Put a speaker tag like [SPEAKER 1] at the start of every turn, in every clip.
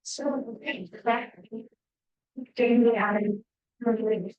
[SPEAKER 1] So, that daily I really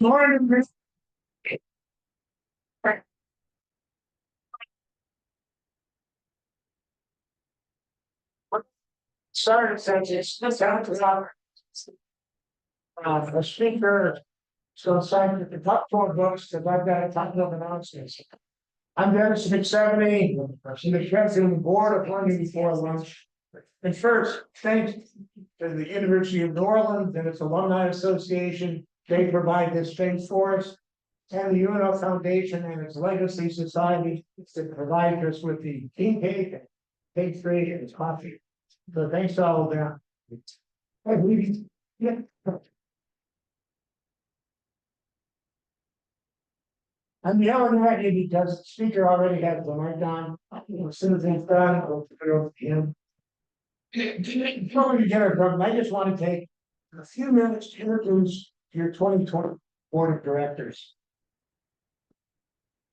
[SPEAKER 1] Morning, Chris. Sorry, since it's just out to a speaker. So sign the top four books that I've got a ton of announcements. I'm Dennis McSeveny, I'm the president of the board of Learning Before Lunch. And first, thanks to the University of New Orleans and its Alumni Association. They provide this space for us. And the UNO Foundation and its Legacy Society that provide us with the king cake, pastry, and coffee. So thanks to all of them. And we, yeah. I'm yelling at you because the speaker already has the mic on. As soon as he's done, I'll put it over to him. Before we get our program, I just want to take a few minutes to introduce your 2020 board of directors.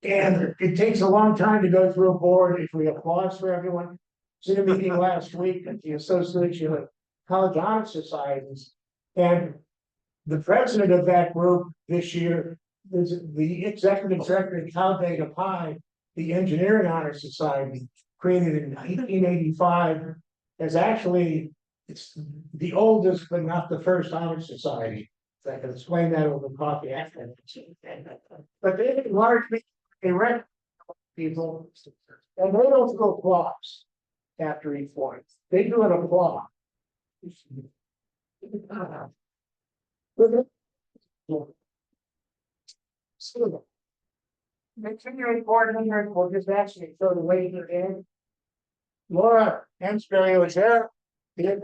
[SPEAKER 1] And it takes a long time to go through a board. If we applause for everyone, was in a meeting last week at the Association of College Honor Societies, and the president of that group this year is the executive director of Cal Beta Pi, the Engineering Honor Society, created in 1985. As actually, it's the oldest but not the first honor society. So I can explain that over coffee after. But they largely erect people, and they don't do applause after each point. They do an applause. Continuing board member will just actually throw the waiver in. Laura Hansberry was there. And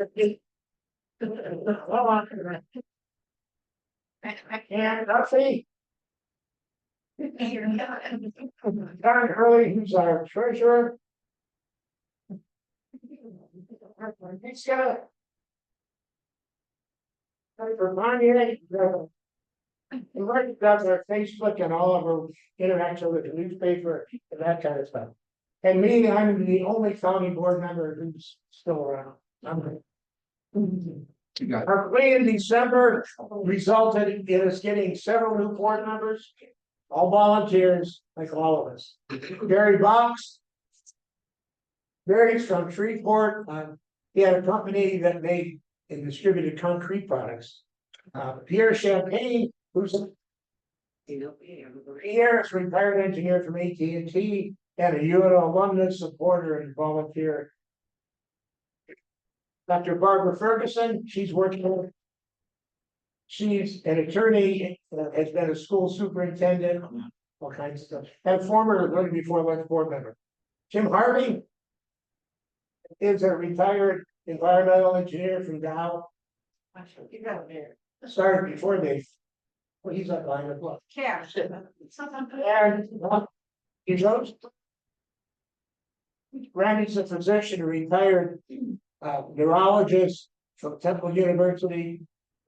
[SPEAKER 1] Duffy. Don Hurley, who's our treasurer. He's got Marty does our Facebook and all of our interaction with the newspaper and that kind of stuff. And me, I'm the only county board member who's still around. Our plea in December resulted in us getting several new board members, all volunteers, like all of us. Barry Box. Barry's from Shreveport. He had a company that made and distributed concrete products. Pierre Champagne, who's Pierre is a retired engineer from AT&T and a UNO alumnus, supporter, and volunteer. Dr. Barbara Ferguson, she's an attorney, has been a school superintendent, all kinds of stuff, and former Learning Before Lunch board member. Jim Harvey is a retired environmental engineer from Dow. Started before they. Well, he's up behind the block. Yeah. And he goes. Randy's a physician, a retired neurologist from Temple University,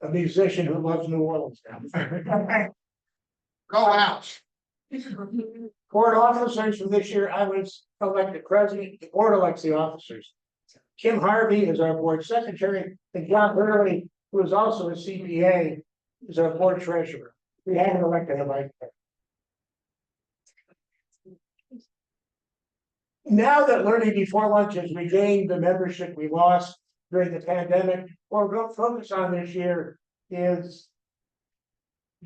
[SPEAKER 1] a musician who loves New Orleans. Go out. Board officers for this year, I was elected president. The board elects the officers. Kim Harvey is our board secretary, and John Hurley, who is also a CPA, is our board treasurer. We haven't elected him like that. Now that Learning Before Lunch has regained the membership we lost during the pandemic, what we're going to focus on this year is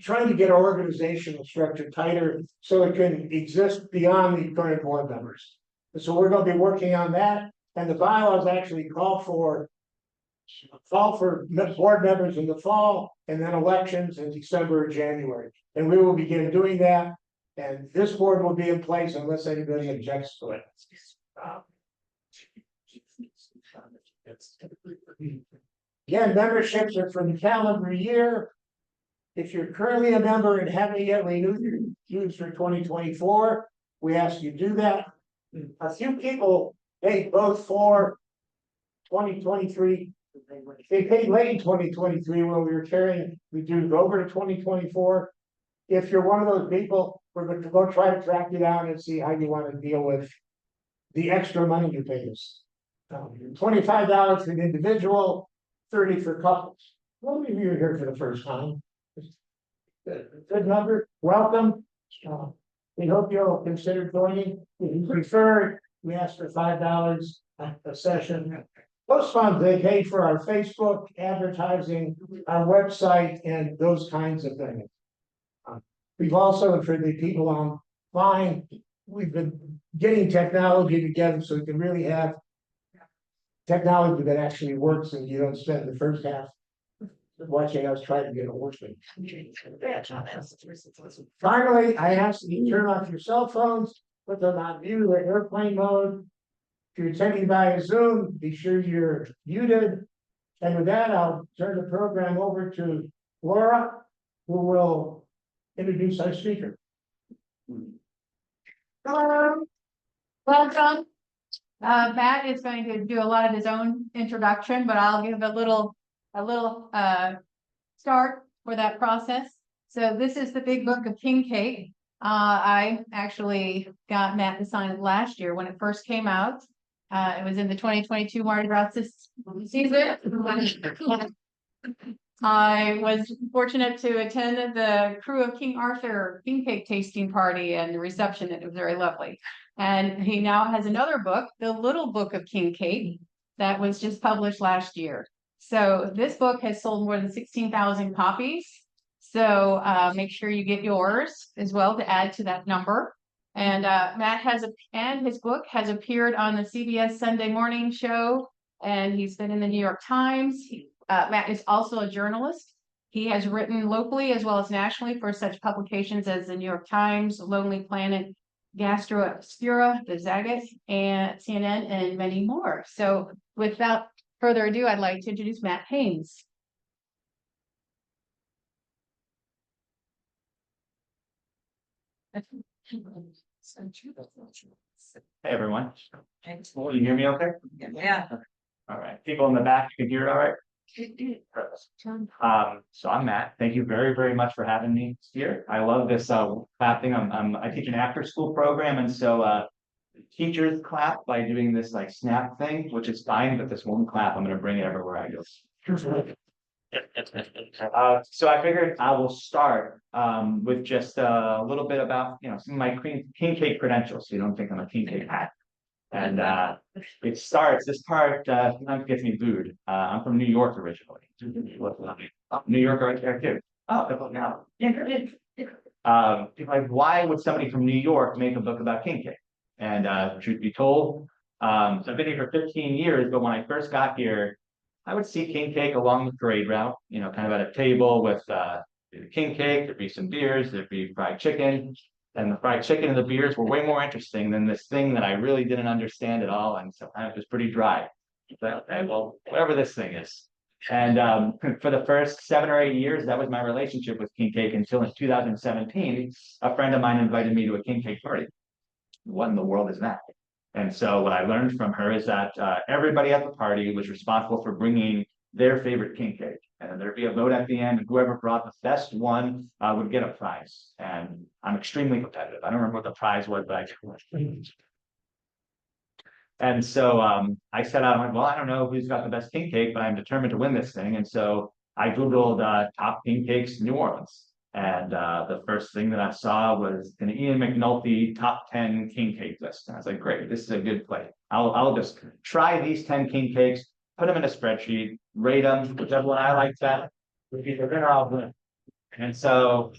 [SPEAKER 1] trying to get our organizational structure tighter so it can exist beyond the current board members. And so we're going to be working on that. And the bylaws actually call for board members in the fall and then elections in December or January. And we will begin doing that. And this board will be in place unless anybody objects to it. Again, memberships are for the calendar year. If you're currently a member and haven't yet renewed your dues for 2024, we ask you do that. A few people paid both for 2023. They paid late in 2023 when we were carrying the dues over to 2024. If you're one of those people, we're going to go try to track you down and see how you want to deal with the extra money you pay us. $25 for an individual, $30 for couples. How many of you are here for the first time? good number. Welcome. Uh, we hope you'll consider joining. If you prefer, we ask for $5 a session. Those funds, they pay for our Facebook advertising, our website, and those kinds of things. We've also, for the people online, we've been getting technology together so we can really have technology that actually works and you don't spend the first half watching us try to get it working. Finally, I ask that you turn off your cell phones, put them on mute or airplane mode. If you're attending via Zoom, be sure you're muted. And with that, I'll turn the program over to Laura, who will introduce our speaker.
[SPEAKER 2] Hello, welcome. Matt is going to do a lot of his own introduction, but I'll give a little start for that process. So this is the Big Book of King Cake. I actually got Matt to sign it last year when it first came out. It was in the 2022 Mardi Gras season. I was fortunate to attend the Crew of King Arthur King Cake tasting party and the reception. It was very lovely. And he now has another book, The Little Book of King Cake, that was just published last year. So this book has sold more than 16,000 copies. So make sure you get yours as well to add to that number. And and his book has appeared on the CBS Sunday Morning Show, and he's been in the New York Times. Matt is also a journalist. He has written locally as well as nationally for such publications as the New York Times, Lonely Planet, Gastro Obscura, The Zagat, and CNN, and many more. So without further ado, I'd like to introduce Matt Haines.
[SPEAKER 3] Hey everyone. Can you hear me okay?
[SPEAKER 2] Yeah.
[SPEAKER 3] All right. People in the back, you can hear it all right? So I'm Matt. Thank you very, very much for having me here. I love this clap thing. I teach an after school program, and so teachers clap by doing this like snap thing, which is fine, but this one clap, I'm gonna bring it everywhere I go. So I figured I will start with just a little bit about some of my king cake credentials, so you don't think I'm a king cake hack. And it starts. This part sometimes gets me booed. I'm from New York originally. New York right there too. Oh, now. Like, why would somebody from New York make a book about king cake? And truth be told, so I've been here for 15 years, but when I first got here, I would see king cake along the parade route, kind of at a table with king cake, there'd be some beers, there'd be fried chicken, and the fried chicken and the beers were way more interesting than this thing that I really didn't understand at all, and sometimes it was pretty dry. But, okay, well, whatever this thing is. And for the first 7 or 8 years, that was my relationship with king cake until in 2017, a friend of mine invited me to a king cake party. What in the world is that? And so what I learned from her is that everybody at the party was responsible for bringing their favorite king cake. And then there'd be a vote at the end, and whoever brought the best one would get a prize. And I'm extremely competitive. I don't remember what the prize was, but I did. And so I set out, I'm like, well, I don't know who's got the best king cake, but I'm determined to win this thing. And so I Googled top king cakes in New Orleans. And the first thing that I saw was an Ian McNulty top 10 king cake list. And I was like, great, this is a good play. I'll just try these 10 king cakes, put them in a spreadsheet, rate them, whichever one I like that, repeat the winner, I'll win. And so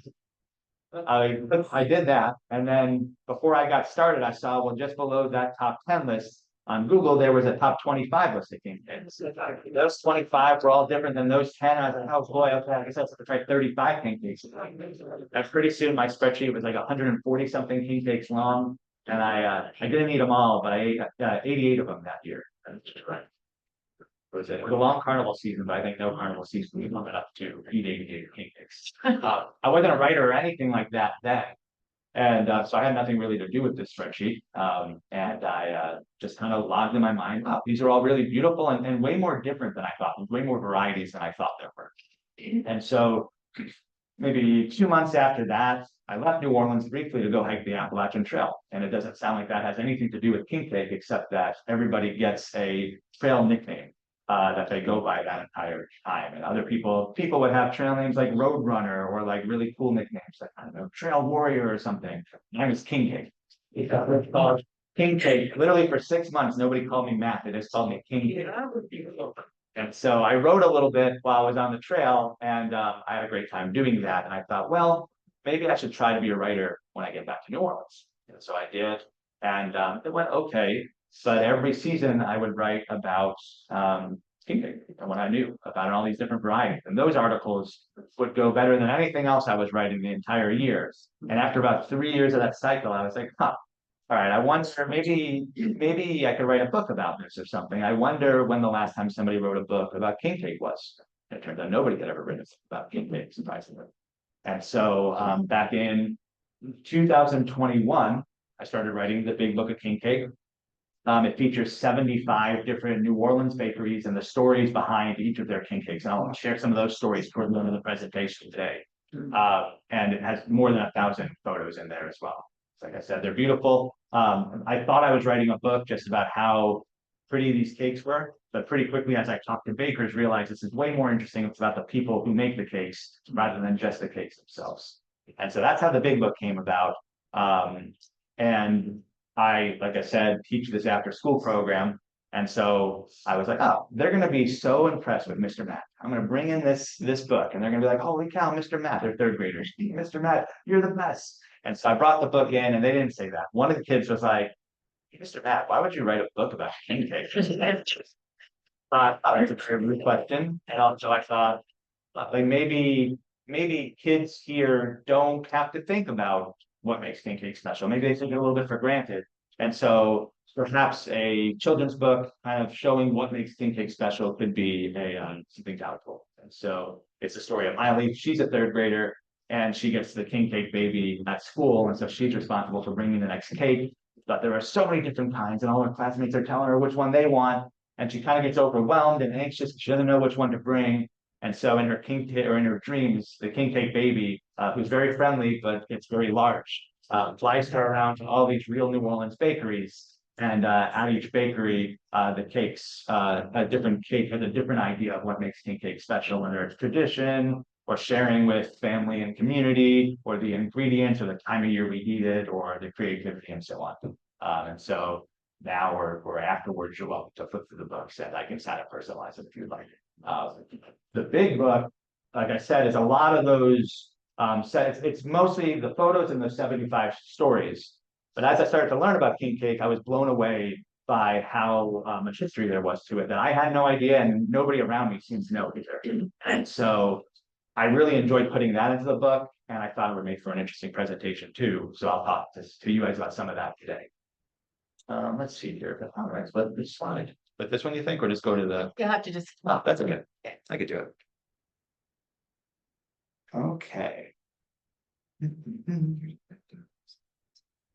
[SPEAKER 3] I did that. And then before I got started, I saw, well, just below that top 10 list on Google, there was a top 25 list of king cakes. Those 25 were all different than those 10. I was like, oh boy, okay, I guess I have to try 35 king cakes. And pretty soon my spreadsheet was like 140 something king cakes long. And I didn't eat them all, but I ate 88 of them that year. It was a long carnival season, but I think no carnival season was long enough to eat 88 king cakes. I wasn't a writer or anything like that then. And so I had nothing really to do with this spreadsheet. And I just kind of logged in my mind, wow, these are all really beautiful and way more different than I thought, with way more varieties than I thought there were. And so maybe 2 months after that, I left New Orleans briefly to go hike the Appalachian Trail. And it doesn't sound like that has anything to do with king cake, except that everybody gets a trail nickname. that they go by that entire time. And other people would have trail names like Roadrunner or like really cool nicknames like, I don't know, Trail Warrior or something. Mine was King Cake. It's called King Cake. Literally for 6 months, nobody called me Matt. They just called me King Cake. And so I wrote a little bit while I was on the trail, and I had a great time doing that. And I thought, well, maybe I should try to be a writer when I get back to New Orleans. And so I did, and it went okay. But every season I would write about king cake and what I knew about all these different varieties. And those articles would go better than anything else I was writing the entire year. And after about 3 years of that cycle, I was like, huh, all right, I wonder maybe I could write a book about this or something. I wonder when the last time somebody wrote a book about king cake was. It turns out nobody had ever written about king cake, surprisingly. And so back in 2021, I started writing the big book of king cake. It features 75 different New Orleans bakeries and the stories behind each of their king cakes. And I'll share some of those stories toward the end of the presentation today. And it has more than 1,000 photos in there as well. Like I said, they're beautiful. I thought I was writing a book just about how pretty these cakes were, but pretty quickly as I talked to bakers, realized this is way more interesting. It's about the people who make the cakes rather than just the cakes themselves. And so that's how the big book came about. And I, like I said, teach this after school program. And so I was like, oh, they're going to be so impressed with Mr. Matt. I'm going to bring in this book and they're going to be like, holy cow, Mr. Matt, they're third graders. Mr. Matt, you're the best. And so I brought the book in and they didn't say that. One of the kids was like, hey, Mr. Matt, why would you write a book about king cake? That's a very good question. And also I thought, like maybe kids here don't have to think about what makes king cake special. Maybe they take it a little bit for granted. And so perhaps a children's book kind of showing what makes king cake special could be something valuable. And so it's the story of Miley. She's a third grader and she gets the king cake baby at school. And so she's responsible for bringing the next cake. But there are so many different kinds and all her classmates are telling her which one they want. And she kind of gets overwhelmed and anxious. She doesn't know which one to bring. And so in her king cake or in her dreams, the king cake baby, who's very friendly, but it's very large, flies her around to all these real New Orleans bakeries. And at each bakery, the cakes, a different cake has a different idea of what makes king cake special, whether it's tradition or sharing with family and community, or the ingredients, or the time of year we eat it, or the creativity, and so on. And so now or afterwards, you're welcome to flip through the books, and I can sign up personalize it if you'd like. The big book, like I said, is a lot of those. It's mostly the photos and the 75 stories. But as I started to learn about king cake, I was blown away by how much history there was to it that I had no idea, and nobody around me seems to know either. And so I really enjoyed putting that into the book, and I thought it would make for an interesting presentation too. So I'll talk to you guys about some of that today. Let's see here. All right, let this slide. But this one you think, or just go to the.
[SPEAKER 2] You'll have to just.
[SPEAKER 3] Oh, that's okay. Yeah, I could do it. Okay.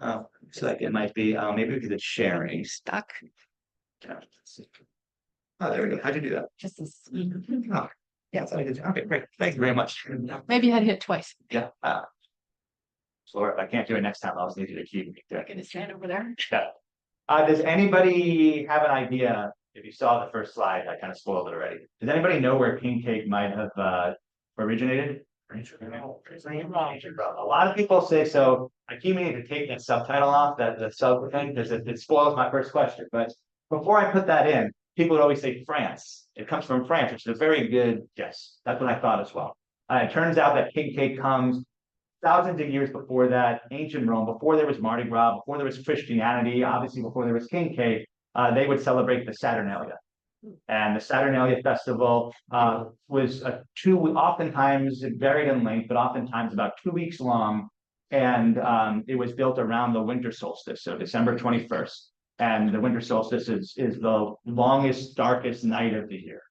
[SPEAKER 3] Oh, so like it might be, maybe because it's sharing stuck. Oh, there we go. How'd you do that?
[SPEAKER 2] Just this.
[SPEAKER 3] Oh, yeah, I did. Okay, great. Thank you very much.
[SPEAKER 2] Maybe you had to hit twice.
[SPEAKER 3] Yeah. So if I can't do it next time, I'll just need you to keep me doing
[SPEAKER 2] I'm gonna stand over there.
[SPEAKER 3] it. Does anybody have an idea? If you saw the first slide, I kind of spoiled it already. Does anybody know where king cake might have originated? A lot of people say so. I keep meaning to take that subtitle off, the sub thing, because it spoils my first question. But before I put that in, people would always say France. It comes from France, which is a very good guess. That's what I thought as well. It turns out that king cake comes thousands of years before that, ancient Rome, before there was Mardi Gras, before there was Christianity, obviously before there was king cake, they would celebrate the Saturnalia. And the Saturnalia festival was oftentimes it varied in length, but oftentimes about 2 weeks long. And it was built around the winter solstice, so December 21st. And the winter solstice is the longest, darkest night of the year,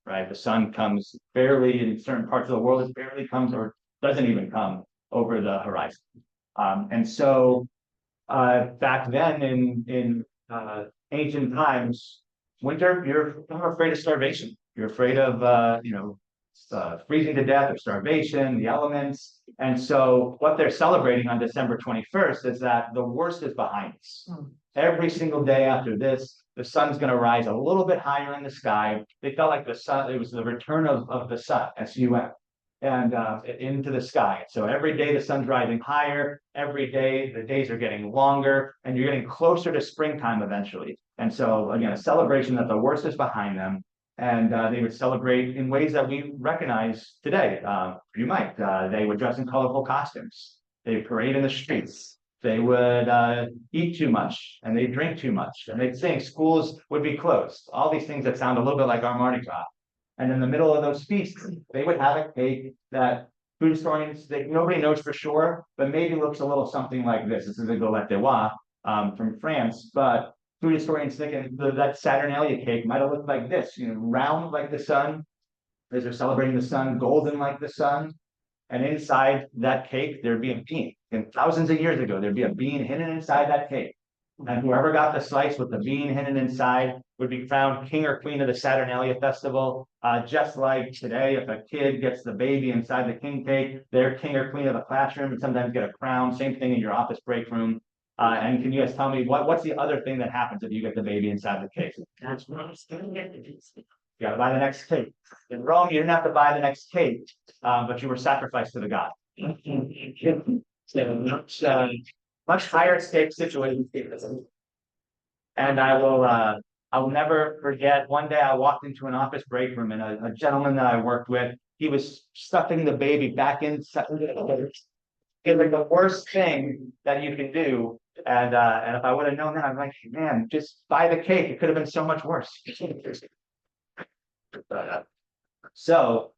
[SPEAKER 3] right? The sun comes barely in certain parts of the world, it barely comes or doesn't even come over the horizon. And so back then in ancient times, winter, you're afraid of starvation. You're afraid of, freezing to death or starvation, the elements. And so what they're celebrating on December 21st is that the worst is behind us. Every single day after this, the sun's going to rise a little bit higher in the sky. They felt like the sun, it was the return of the sun, S-U-N, and into the sky. So every day the sun's rising higher, every day the days are getting longer, and you're getting closer to springtime eventually. And so again, a celebration that the worst is behind them. And they would celebrate in ways that we recognize today. You might. They would dress in colorful costumes. They parade in the streets. They would eat too much and they drink too much. And they'd sing, schools would be closed. All these things that sound a little bit like our Mardi Gras. And in the middle of those feasts, they would have a cake that food historians, nobody knows for sure, but maybe looks a little something like this. This is a galette de roi from France, but food historians think that Saturnalia cake might have looked like this, round like the sun, as they're celebrating the sun, golden like the sun. And inside that cake, there'd be a bean. And thousands of years ago, there'd be a bean hidden inside that cake. And whoever got the slice with the bean hidden inside would be crowned king or queen of the Saturnalia festival. Just like today, if a kid gets the baby inside the king cake, they're king or queen of the classroom and sometimes get a crown. Same thing in your office break room. And can you guys tell me what's the other thing that happens if you get the baby inside the cake? You gotta buy the next cake. In Rome, you didn't have to buy the next cake, but you were sacrificed to the god. So much higher stakes situation. And I will never forget. One day I walked into an office break room and a gentleman that I worked with, he was stuffing the baby back inside. It's like the worst thing that you can do. And if I would have known that, I'm like, man, just buy the cake. It could have been so much worse. So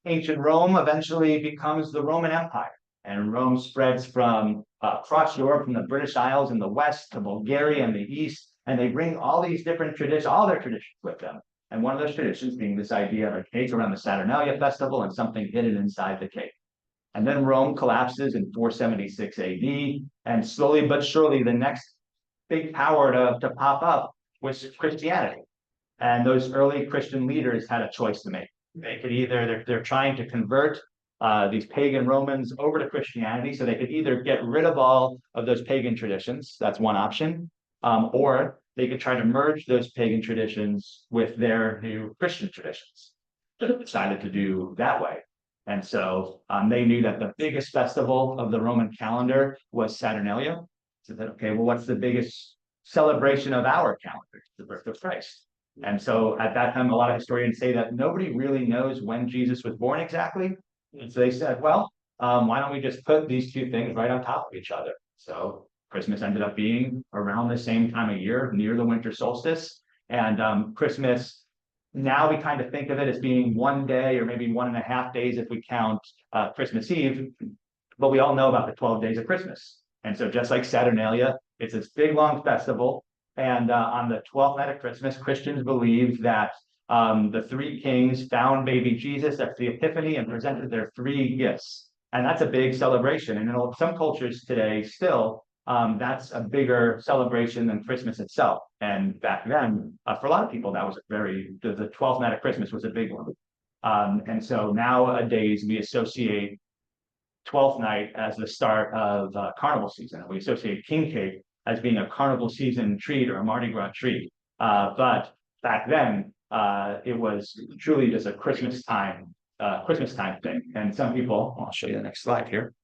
[SPEAKER 3] ancient Rome eventually becomes the Roman Empire, and Rome spreads from across Europe, from the British Isles in the west to Bulgaria in the east, and they bring all these different traditions, all their traditions with them. And one of those traditions being this idea of a cake around the Saturnalia festival and something hidden inside the cake. And then Rome collapses in 476 AD, and slowly but surely the next big power to pop up was Christianity. And those early Christian leaders had a choice to make. They could either, they're trying to convert these pagan Romans over to Christianity, so they could either get rid of all of those pagan traditions, that's one option, or they could try to merge those pagan traditions with their new Christian traditions. So they decided to do that way. And so they knew that the biggest festival of the Roman calendar was Saturnalia. So that, okay, well, what's the biggest celebration of our calendar? The birth of Christ. And so at that time, a lot of historians say that nobody really knows when Jesus was born exactly. And so they said, well, why don't we just put these two things right on top of each other? So Christmas ended up being around the same time of year, near the winter solstice. And Christmas, now we kind of think of it as being one day or maybe 1.5 days if we count Christmas Eve. But we all know about the 12 days of Christmas. And so just like Saturnalia, it's this big, long festival. And on the 12th night of Christmas, Christians believe that the three kings found baby Jesus at the Epiphany and presented their three gifts. And that's a big celebration. And in some cultures today, still, that's a bigger celebration than Christmas itself. And back then, for a lot of people, that was the 12th night of Christmas was a big one. And so nowadays, we associate 12th night as the start of carnival season. We associate king cake as being a carnival season treat or a Mardi Gras treat. But back then, it was truly just a Christmas time thing. And some people, I'll show you the next slide here.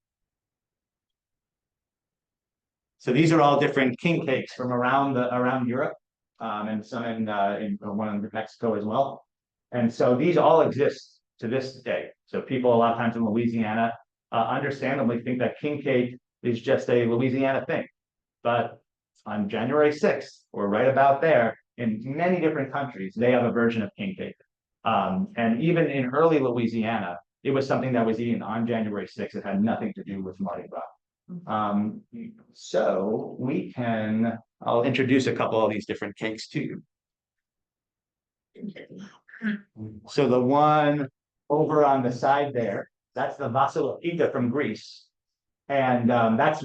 [SPEAKER 3] So these are all different king cakes from around Europe, and some in one in Mexico as well. And so these all exist to this day. So people a lot of times in Louisiana understandably think that king cake is just a Louisiana thing. But on January 6th, or right about there, in many different countries, they have a version of king cake. And even in early Louisiana, it was something that was eaten on January 6th. It had nothing to do with Mardi Gras. So I'll introduce a couple of these different cakes to you. So the one over on the side there, that's the Vasilopita from Greece. And that's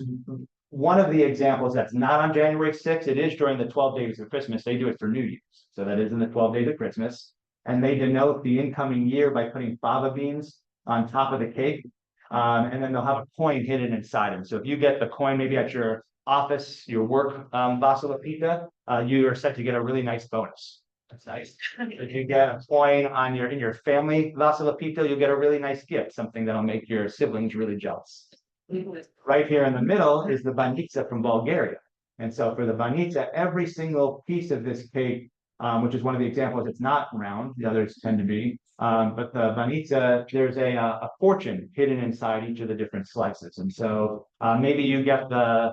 [SPEAKER 3] one of the examples that's not on January 6th. It is during the 12 days of Christmas. They do it for New Year's. So that is in the 12 days of Christmas. And they denote the incoming year by putting fava beans on top of the cake. And then they'll have a coin hidden inside them. So if you get the coin maybe at your office, your work vasa la pita, you are set to get a really nice bonus. That's nice. If you get a coin on in your family vasa la pita, you'll get a really nice gift, something that'll make your siblings really jealous. Right here in the middle is the banitsa from Bulgaria. And so for the banitsa, every single piece of this cake, which is one of the examples, it's not round, the others tend to be. But the banitsa, there's a fortune hidden inside each of the different slices. And so maybe you get the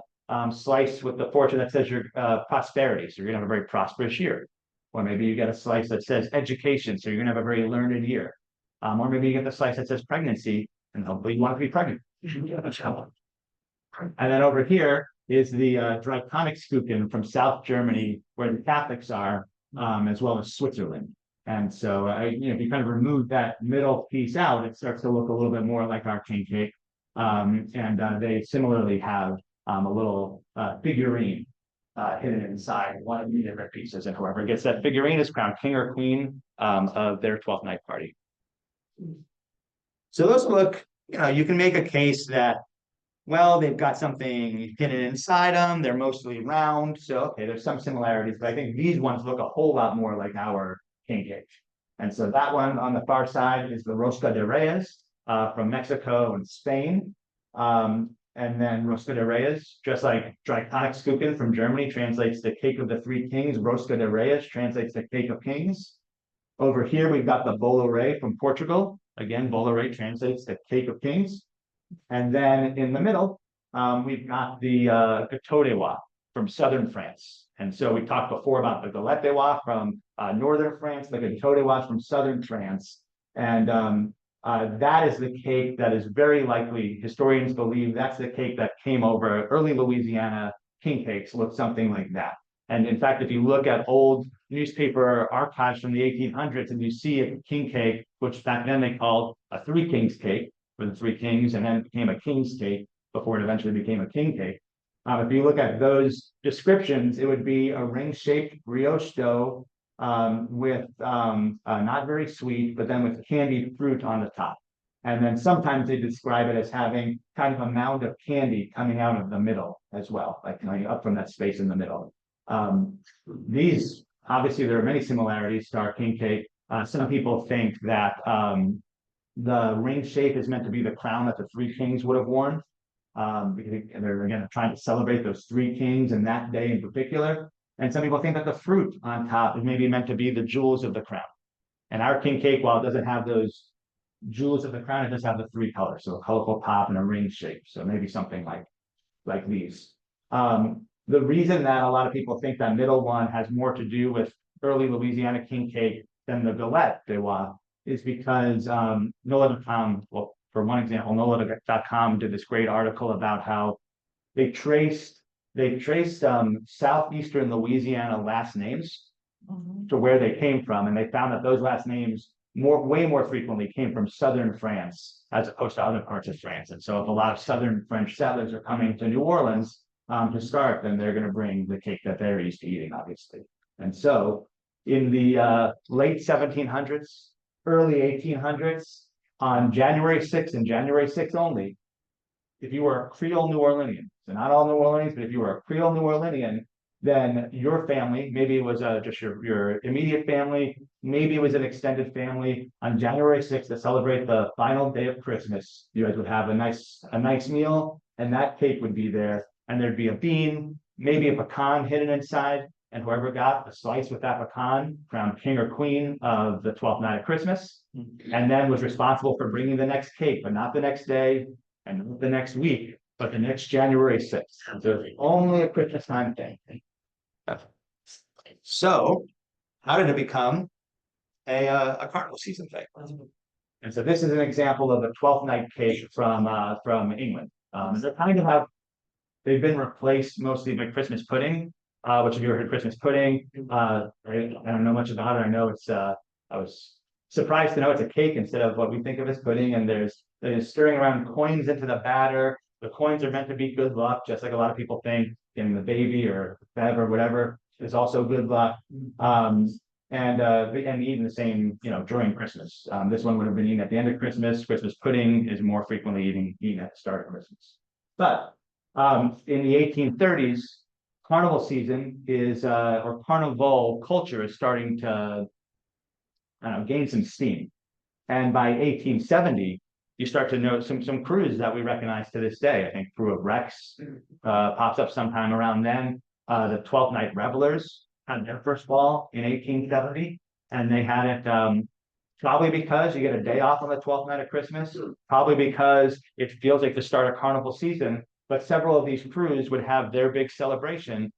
[SPEAKER 3] slice with the fortune that says your prosperity, so you're gonna have a very prosperous year. Or maybe you get a slice that says education, so you're gonna have a very learned year. Or maybe you get the slice that says pregnancy, and hopefully you want to be pregnant. And then over here is the Dreikönigskuchen from South Germany, where the Catholics are, as well as Switzerland. And so, if you kind of remove that middle piece out, it starts to look a little bit more like our king cake. They similarly have a little figurine hidden inside one of the different pieces, and whoever gets that figurine is crowned king or queen of their 12th night party. So those look, you can make a case that, well, they've got something hidden inside them. They're mostly round. So, okay, there's some similarities, but I think these ones look a whole lot more like our king cake. And so that one on the far side is the Rosca de Reyes from Mexico and Spain. And then Rosca de Reyes, just like Dreikönigskuchen from Germany, translates the cake of the three kings. Rosca de Reyes translates the cake of kings. Over here, we've got the Bolorei from Portugal. Again, Bolorei translates the cake of kings. And then in the middle, we've got the Gâteau des Rois from southern France. And so we talked before about the Galette des Rois from northern France, the Gâteau des Rois from southern France. And that is the cake that is very likely, historians believe that's the cake that came over. Early Louisiana king cakes look something like that. And in fact, if you look at old newspaper archives from the 1800s and you see a king cake, which back then they called a three kings cake for the three kings, and then it became a king's cake before it eventually became a king cake. If you look at those descriptions, it would be a ring-shaped brioche dough with not very sweet, but then with candied fruit on the top. And then sometimes they describe it as having kind of a mound of candy coming out of the middle as well, like coming up from that space in the middle. These, obviously, there are many similarities to our king cake. Some people think that the ring shape is meant to be the crown that the three kings would have worn. Because they're again trying to celebrate those three kings and that day in particular. And some people think that the fruit on top is maybe meant to be the jewels of the crown. And our king cake, while it doesn't have those jewels of the crown, it does have the three colors, so a colorful top and a ring shape. So maybe something like these. The reason that a lot of people think that middle one has more to do with early Louisiana king cake than the Galette des Rois is because NOLA.com, well, for one example, NOLA.com did this great article about how they traced southeastern Louisiana last names to where they came from, and they found that those last names way more frequently came from southern France as opposed to other parts of France. And so if a lot of southern French settlers are coming to New Orleans to start, then they're going to bring the cake that they're used to eating, obviously. And so in the late 1700s, early 1800s, on January 6th and January 6th only, if you were a Creole New Orleanian, so not all New Orleans, but if you were a Creole New Orleanian, then your family, maybe it was just your immediate family, maybe it was an extended family, on January 6th to celebrate the final day of Christmas, you guys would have a nice meal, and that cake would be there, and there'd be a bean, maybe a pecan hidden inside, and whoever got a slice with that pecan, crowned king or queen of the 12th night of Christmas, and then was responsible for bringing the next cake, but not the next day, and not the next week, but the next January 6th. So only a Christmas time thing. So, how did it become a carnival season thing? And so this is an example of a 12th night cake from England. They've been replaced mostly by Christmas pudding, which if you ever heard Christmas pudding, I don't know much about it. I know I was surprised to know it's a cake instead of what we think of as pudding. And there's stirring around coins into the batter. The coins are meant to be good luck, just like a lot of people think getting the baby or Bev or whatever is also good luck. And eating the same, during Christmas. This one would have been eaten at the end of Christmas. Christmas pudding is more frequently eaten at the start of Christmas. But In the 1830s, carnival season is, or carnival culture is starting to, I don't know, gain some steam. And by 1870, you start to note some crews that we recognize to this day. I think Crew of Rex pops up sometime around then. The 12th Night Revelers had their first ball in 1870, and they had it probably because you get a day off on the 12th night of Christmas, probably because it feels like the start of carnival season. But several of these crews would have their big celebration